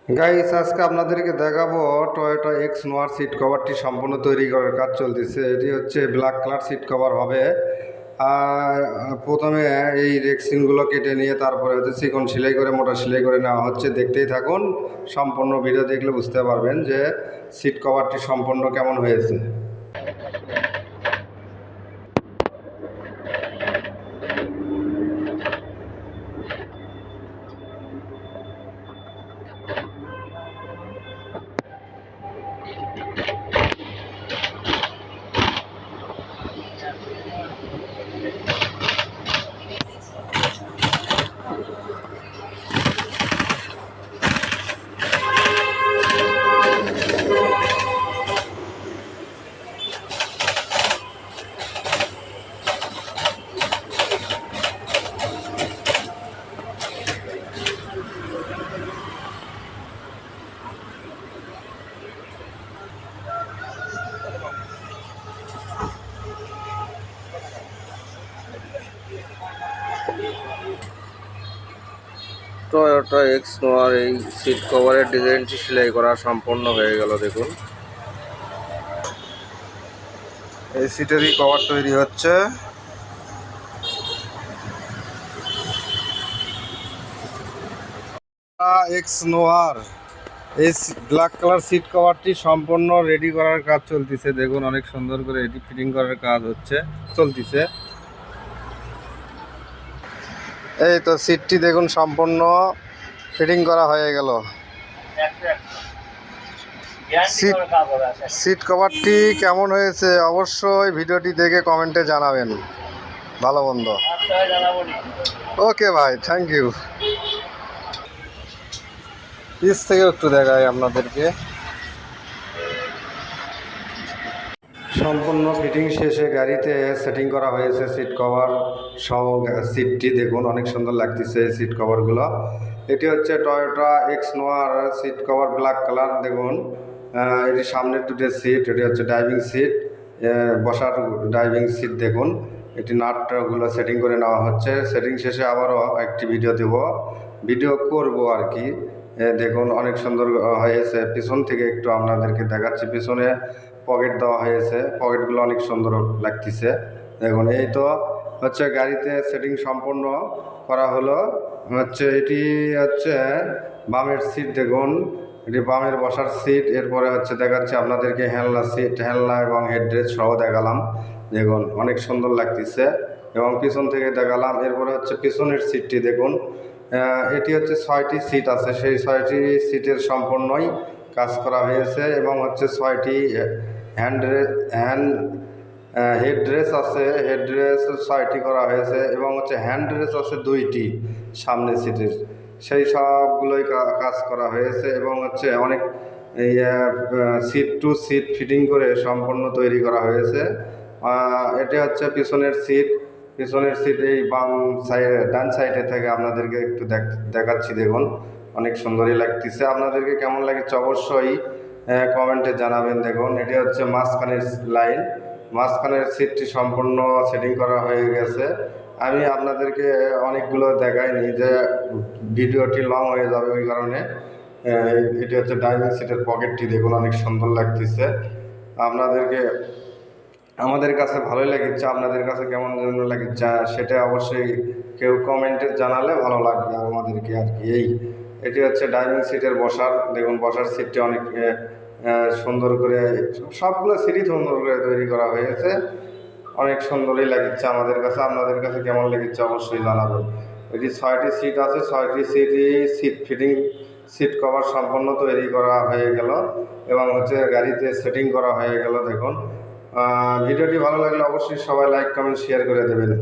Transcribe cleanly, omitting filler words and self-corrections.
Guys, আজকে আপনাদেরকে দেখাবো টয়োটা এক্স নোয়ার সিট কভারটি সম্পূর্ণ তৈরি করার কাজ চলতেছে। এটি হচ্ছে ব্ল্যাক কালার সিট কভার হবে। আর প্রথমে এই রেক্সিনগুলো কেটে নিয়ে তারপরে হচ্ছে চিকন সেলাই করে মোটা সেলাই করে নেওয়া হচ্ছে। দেখতেই থাকুন, সম্পূর্ণ ভিডিও দেখলে বুঝতে পারবেন যে সিট কভারটি সম্পূর্ণ কেমন হয়েছে। টয়োটা এক্স নোয়ার এই সিট কভারের ডিজাইনটি সেলাই করা সম্পূর্ণ হয়ে গেল। দেখুন, এই সিটেরই কভার তৈরি হচ্ছে। এক্স নোয়ার এই ব্ল্যাক কালার সিট কভারটি সম্পূর্ণ রেডি করার কাজ চলতেছে। দেখুন, অনেক সুন্দর করে এটি ফিটিং করার কাজ চলতেছে। এই তো সিটটি দেখুন সম্পূর্ণ ফিটিং করা হয়ে গেল। সিট কভারটি কেমন হয়েছে অবশ্যই ভিডিওটি দেখে কমেন্টে জানাবেন। ভালো মন্দ। ওকে ভাই, থ্যাংক ইউ। পিছ থেকে একটু দেখাই আপনাদেরকে। সম্পূর্ণ ফিটিং শেষে গাড়িতে সেটিং করা হয়েছে সিট কভার সহ। সিটটি দেখুন অনেক সুন্দর লাগতেছে সিট কভারগুলো। এটি হচ্ছে টয়োটা এক্স নোয়ার সিট কভার ব্ল্যাক কালার। দেখুন, এটি সামনের দুটো সিট, এটি হচ্ছে ড্রাইভিং সিট, বসার ড্রাইভিং সিট। দেখুন, এটি নাটগুলো সেটিং করে নেওয়া হচ্ছে। সেটিং শেষে আবারও একটি ভিডিও করব আর কি। দেখুন অনেক সুন্দর হয়েছে। পিছন থেকে একটু আপনাদেরকে দেখাচ্ছি। পিছনে পকেট দেওয়া হয়েছে, পকেটগুলো অনেক সুন্দর লাগতেছে। দেখুন, এই তো হচ্ছে গাড়িতে সেটিং সম্পূর্ণ করা হলো। এটি হচ্ছে বামের সিট। দেখুন, এটি বামের বসার সিট। এরপরে দেখাচ্ছে আপনাদেরকে হেলনা এবং হেডরেস্ট সহ দেখালাম। দেখুন অনেক সুন্দর লাগতেছে এবং পিছন থেকে দেখালাম। এরপরে পিছনের সিটটি দেখুন। এটি হচ্ছে 6টি সিট আছে, সেই 6টি সিটের সম্পূর্ণই কাজ করা হয়েছে এবং 6টি হেডরেস আছে, হেডরেস 6টি করা হয়েছে এবং হ্যান্ডরেস আছে 2টি সামনের সিটের, সেই সবগুলোই কাজ করা হয়েছে এবং অনেক সিট টু সিট ফিটিং করে সম্পূর্ণ তৈরি করা হয়েছে। এটি হচ্ছে পিছনের সিট। এই বাম সাইডে ডান সাইডে থেকে আপনাদেরকে একটু দেখাচ্ছি। দেখুন অনেক সুন্দরই লাগতেছে। আপনাদেরকে কেমন লাগছে অবশ্যই কমেন্টে জানাবেন। দেখুন, এটি হচ্ছে মাঝখানের সিটটি সম্পূর্ণ সেটিং করা হয়ে গেছে। আমি আপনাদেরকে অনেকগুলো দেখাইনি, যে ভিডিওটি লং হয়ে যাবে, ওই কারণে। এটি হচ্ছে ড্রাইভিং সিটের পকেটটি। দেখুন অনেক সুন্দর লাগতেছে। আমাদের কাছে ভালোই লাগছে। আপনাদের কাছে কেমন লাগছে সেটা অবশ্যই কেউ কমেন্টে জানালে ভালো লাগবে আমাদেরকে আর কি। এটি হচ্ছে ড্রাইভিং সিটের বসার। দেখুন, বসার সিটটি অনেক সুন্দর করে, সবগুলো সিটই সুন্দর করে তৈরি করা হয়েছে। অনেক সুন্দরই লাগছে আমাদের কাছে। আপনাদের কাছে কেমন লেগেছে অবশ্যই জানাবেন। এটি 6টি সিট আছে, 6টি সিট কভার সম্পূর্ণ তৈরি করা হয়ে গেল এবং গাড়িতে সেটিং করা হয়ে গেল। দেখুন, ভিডিওটি ভালো লাগলে অবশ্যই সবাই লাইক কমেন্ট শেয়ার করে দেবেন।